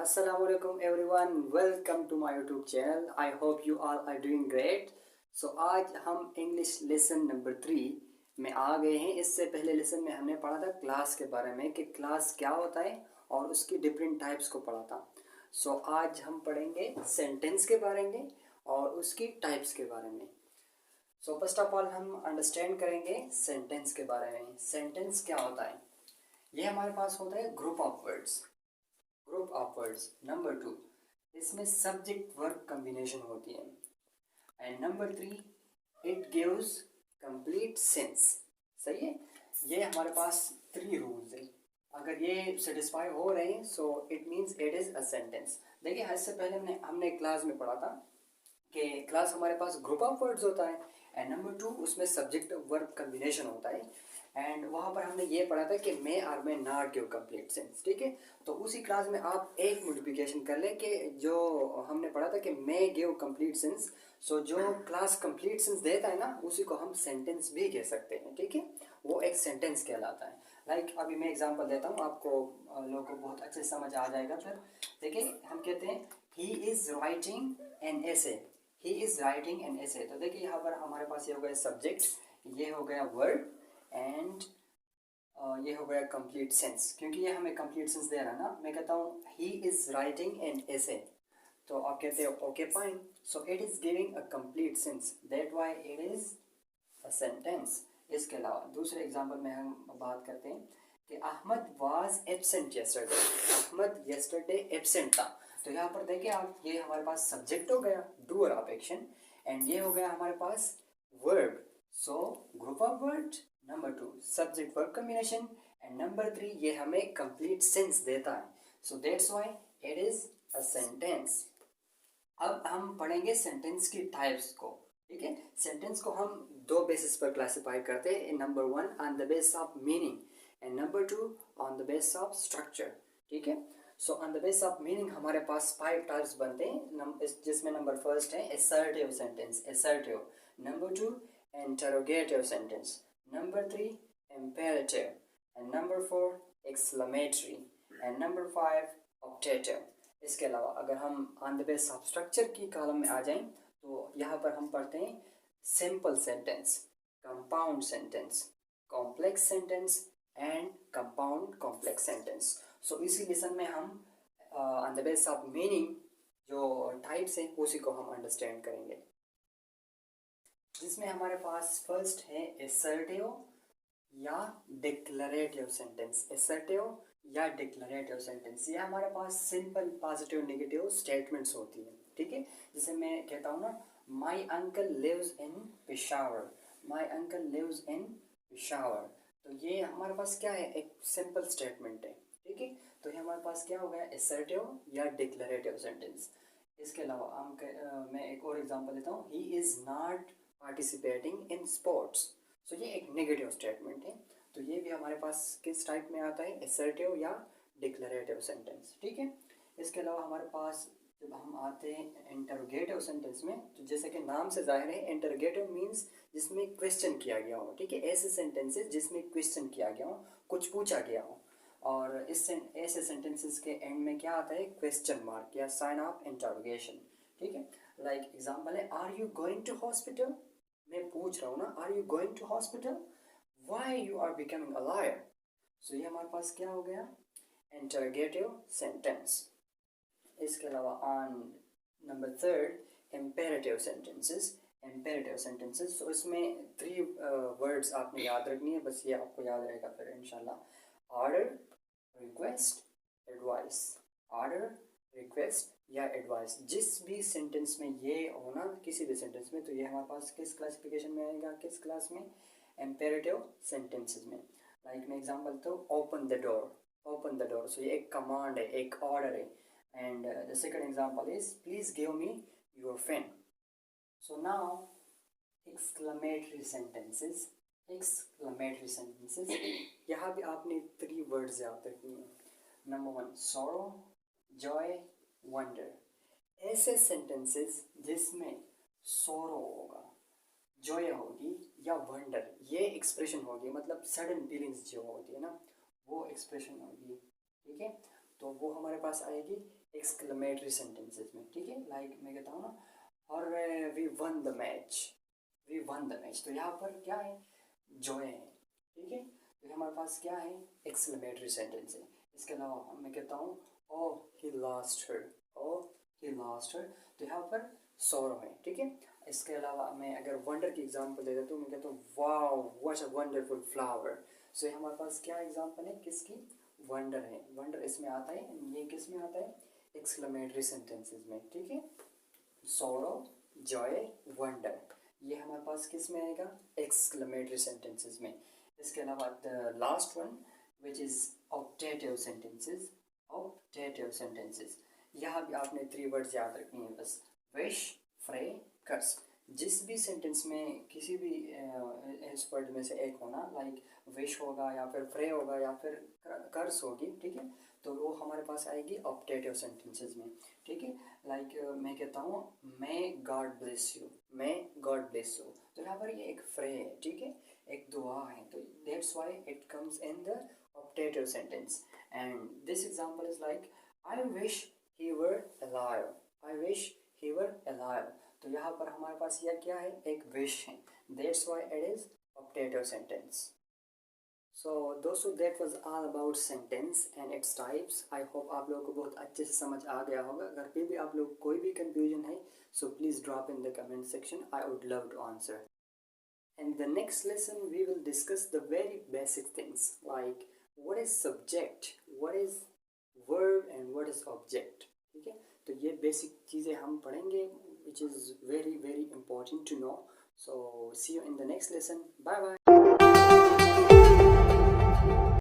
Assalamualaikum everyone, welcome to my YouTube channel. I hope you all are doing great. So आज हम English lesson number 3 में आ गए हैं। इससे पहले लेसन में हमने पढ़ा था क्लास के बारे में कि क्लास क्या होता है और उसकी डिफरेंट टाइप्स को पढ़ा था। सो आज हम पढ़ेंगे सेंटेंस के बारे में और उसकी टाइप्स के बारे में। सो फर्स्ट ऑफ ऑल हम अंडरस्टैंड करेंगे सेंटेंस के बारे में। सेंटेंस क्या होता है? ये हमारे पास होता है group of words. Group of words. Number 2, इसमें सब्जेक्ट वर्ब कॉम्बिनेशन होती है। And number 3, it gives complete sense. सही है, ये हमारे पास 3 रूल्स हैं। अगर ये सेटिस्फाई हो रहे हैं so it means it is a sentence. देखिए इससे पहले हमने क्लास में पढ़ा था कि क्लास हमारे पास ग्रुप ऑफ वर्ड्स होता है एंड नंबर 2 उसमें सब्जेक्ट वर्ब कॉम्बिनेशन होता है। एंड वहाँ पर हमने ये पढ़ा था कि मे और may not give complete sense. ठीक है, तो उसी क्लास में आप एक मॉडिफिकेशन कर लें कि जो हमने पढ़ा था कि मे गिव कंप्लीट सेंस, सो जो क्लास कंप्लीट सेंस देता है ना उसी को हम सेंटेंस भी कह सकते हैं। ठीक है, वो एक सेंटेंस कहलाता है। लाइक अभी मैं एग्जांपल देता हूँ, आपको लोगों को बहुत अच्छे समझ आ जाएगा। फिर देखिए हम कहते हैं he is writing an essay. He is writing an essay. तो देखिए यहाँ पर हमारे पास ये हो गया सब्जेक्ट, ये हो गया वर्ब एंड ये हो गया कंप्लीट सेंस। क्योंकि ये हमें कंप्लीट सेंस दे रहा है ना। मैं कहता हूँ he is writing an essay, तो आप कहते हो okay fine, so it is giving a complete sense, that why it is a sentence. इसके अलावा दूसरे एग्जाम्पल में हम बात करते हैं कि Ahmed was absent yesterday. Ahmed yesterday absent था। तो यहाँ पर देखिए आप, ये हमारे पास सब्जेक्ट हो गया डूअर ऑफ एक्शन एंड ये हो गया हमारे पास verb. So group of word, number 2 subject verb combination and number 3 ये हमें कंप्लीट सेंस देता है। So that's why it is a sentence. अब हम पढ़ेंगे सेंटेंस की टाइप्स को। ठीक है, सेंटेंस को हम 2 बेसिस पर क्लासिफाई करते हैं। Number 1 on the base of meaning and number 2 on the base of structure. ठीक है, so on the base of meaning हमारे पास 5 टाइप्स बनते हैं, जिसमें नंबर फर्स्ट है assertive sentence, assertive. Number 2 interrogative sentence, number 3 imperative and number 4 exclamatory and number 5 optative। इसके अलावा अगर हम on the base of structure की कॉलम में आ जाएं तो यहाँ पर हम पढ़ते हैं simple sentence, compound sentence, complex sentence and compound complex sentence. So इसी लेसन में हम on the base of meaning जो टाइप्स हैं उसी को हम अंडरस्टैंड करेंगे, जिसमें हमारे पास फर्स्ट है असर्टिव या डिक्लरेटिव सेंटेंस। असर्टिव या डिक्लरेटिव सेंटेंस ये हमारे पास सिंपल पॉजिटिव नेगेटिव स्टेटमेंट्स होती है। ठीक है, जैसे मैं कहता हूँ ना, my uncle lives in Peshawar, my uncle lives in Peshawar. तो ये हमारे पास क्या है, एक सिंपल स्टेटमेंट है। ठीक है, तो ये हमारे पास क्या हो गया, असर्टिव या डिक्लरेटिव सेंटेंस। इसके अलावा मैं एक और एग्जांपल देता हूँ, he is not participating in sports. So ये एक नेगेटिव स्टेटमेंट है। तो ये भी हमारे पास किस टाइप में आता है, असर्टिव या डिक्लरेटिव सेंटेंस। ठीक है, इसके अलावा हमारे पास जब हम आते हैं इंटरोगेटिव सेंटेंस में, तो जैसे कि नाम से जाहिर है इंटरोगेटिव मीन्स जिसमें क्वेश्चन किया गया हो। ठीक है, ऐसे सेंटेंसेस जिसमें क्वेश्चन किया गया हो, कुछ पूछा गया हो, और ऐसे सेंटेंसेस के एंड में क्या आता है, क्वेश्चन मार्क या साइन ऑफ इंटरोगेशन। ठीक है, लाइक एग्जाम्पल है are you going to hospital. मैं पूछ रहा हूँ ना, are you going to hospital, why you are becoming a liar. So ये हमारे पास क्या हो गया, इंटरोगेटिव सेंटेंस। इसके अलावा on number 3 imperative sentences. Imperative sentences, so इसमें 3 वर्ड्स आपने याद रखनी है, बस ये आपको याद रहेगा फिर इंशाल्लाह। Order, request, advice. Order, request या एडवाइस, जिस भी सेंटेंस में ये होना, किसी भी सेंटेंस में, तो ये हमारे पास किस क्लासिफिकेशन में आएगा, किस क्लास में, इम्पेरेटिव सेंटेंसेस में। लाइक मैं एग्जांपल तो open the door, open the door. So ये एक कमांड है, एक ऑर्डर है। And the second example is please give me your pen. So now exclamatory sentences. Exclamatory sentences, यहाँ भी आपने 3 वर्ड्स याद रखनी है। Number 1 sorrow, joy, wonder. ऐसे सेंटेंसेस जिसमें सोरो होगा, जॉय होगी या वंडर, ये एक्सप्रेशन होगी, मतलब सडन फीलिंग्स जो होती है ना, वो एक्सप्रेशन होगी। ठीक है, तो वो हमारे पास आएगी एक्सक्लेमेटरी सेंटेंसेस में, ठीक है। लाइक मैं कहता हूँ ना, और we won the match, we won the match, तो यहाँ पर क्या है, जॉय है, ठीक है। तो हमारे पास क्या है, एक्सक्लेमेटरी सेंटेंस है। इसके अलावा मैं कहता हूँ ओ he lost her, O he lost her, तो यहाँ पर सॉरो है, ठीक है। इसके अलावा मैं अगर वंडर की एग्जांपल दे देता हूँ, मैं कहता हूँ wow what a wonderful flower. So ये हमारे पास क्या एग्जांपल है, किसकी, वंडर है। वंडर इसमें आता है, ये किस में आता है, एक्सक्लेमेटरी सेंटेंसेस में, ठीक है। सॉरो, जॉय, वंडर, ये हमारे पास किस में आएगा, एक्सक्लेमेटरी सेंटेंसेस में। इसके अलावा the last one which is optative sentences, optative sentences, यहाँ भी आपने 3 वर्ड्स याद रखनी है बस, विश, फ्रे, कर्स। जिस भी सेंटेंस में किसी भी इस वर्ड में से एक होना, लाइक विश होगा या फिर फ्रे होगा या फिर कर्स होगी, ठीक है, तो वो हमारे पास आएगी ऑप्टेटिव सेंटेंसेस में, ठीक है। लाइक मैं कहता हूँ मैं गॉड ब्लेस यू, मैं गॉड ब्लेस यू, तो यहाँ पर ये एक फ्रे है, ठीक है, एक दुआ है, तो that's why it comes in the optative sentence. And this example is like I wish he were alive, I wish he were alive, तो यहाँ पर हमारे पास यह क्या है, एक विश है, that's why it is optative sentence. So दोस्तों that was all about sentence and its types. I hope आप लोगों को बहुत अच्छे से समझ आ गया होगा। अगर फिर भी आप लोग कोई भी कंफ्यूजन है, so please drop in the comment section, I would love to answer. In the next lesson, we will discuss the very basic things like what is subject, what is verb and what is object, ठीक है। तो ये basic चीज़ें हम पढ़ेंगे which is very very important to know. So see you in the next lesson. Bye bye.